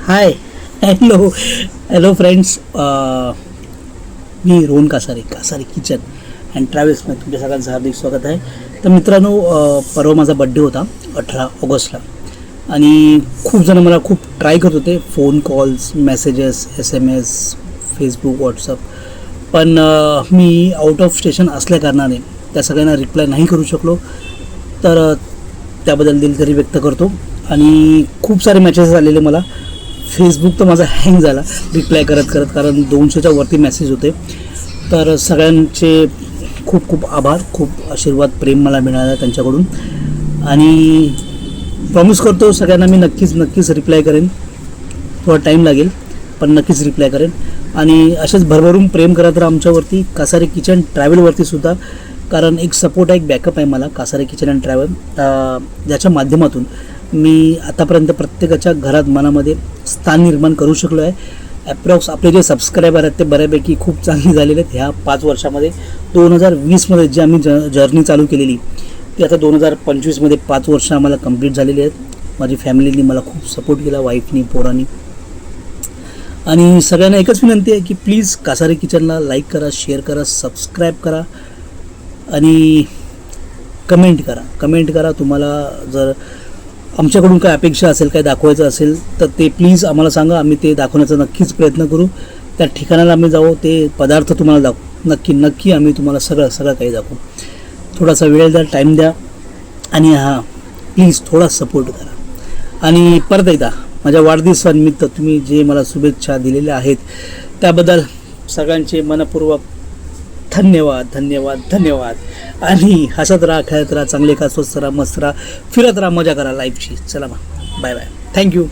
हाय hello friends. मी Rohan Kasare kitchen and ट्रॅव्हल्समध्ये तुमच्या सगळ्यांचं हार्दिक स्वागत आहे. तर मित्रांनो, परवा माझा बड्डे होता 18 ऑगस्टला आणि खूप जण मला खूप ट्राय करत होते, phone calls, messages, SMS, Facebook, WhatsApp. पण मी आउट ऑफ स्टेशन असल्याकारणाने त्या सगळ्यांना रिप्लाय नाही करू शकलो. तर त्याबद्दल दिलगिरी व्यक्त करतो. आणि खूप सारे मेसेजेस आलेले मला. फेसबुक तर माझा हँग झाला रिप्लाय करत कारण 200च्या वरती मेसेज होते. तर सगळ्यांचे खूप खूप आभार, खूप आशीर्वाद, प्रेम मला मिळालं त्यांच्याकडून. आणि प्रॉमिस करतो सगळ्यांना मी नक्कीच रिप्लाय करेन. थोडा टाईम लागेल पण नक्कीच रिप्लाय करेन. आणि असेच भरभरून प्रेम करत राहा आमच्यावरती, कासारे किचन ट्रॅव्हलवरती सुद्धा. कारण एक सपोर्ट आहे, एक बॅकअप आहे मला कासारे किचन अँड ट्रॅव्हल, ज्याच्या माध्यमातून मी आतापर्यंत प्रत्येकाच्या घरात मनामध्ये स्थान निर्माण करू शकलो आहे. ॲप्रॉक्स आपले जे सबस्क्रायबर आहेत ते बऱ्यापैकी खूप चांगली झालेले आहेत. ह्या 5 वर्षामध्ये 2020मध्ये जी आम्ही जर्नी चालू केलेली ती आता 2025मध्ये 5 वर्ष आम्हाला कंप्लीट झालेली आहेत. माझी फॅमिलीनी मला खूप सपोर्ट केला, वाईफनी, पोरांनी. आणि सगळ्यांना एकच विनंती आहे की प्लीज कासारे किचनला लाईक करा, शेअर करा, सबस्क्राईब करा आणि कमेंट करा. तुम्हाला जर आमच्याकडून काय अपेक्षा असेल, काय दाखवायचं असेल तर ते प्लीज आम्हाला सांगा. आम्ही ते दाखवण्याचा नक्कीच प्रयत्न करू. त्या ठिकाणाला आम्ही जाऊ, ते पदार्थ तुम्हाला दाखवू. नक्की आम्ही तुम्हाला सगळं काही दाखवू. थोडासा वेळ द्या, टाईम द्या आणि प्लीज थोडा सपोर्ट करा. आणि परत एकदा माझ्या वाढदिवसानिमित्त तुम्ही जे मला शुभेच्छा दिलेल्या आहेत त्याबद्दल सगळ्यांचे मनपूर्वक धन्यवाद. आणि हसत राहा, खेळत राहा, चांगले का, स्वस्त राहा, मस्त राहा, फिरत राहा, मजा करा लाईफची. चला मग, बाय. थँक्यू.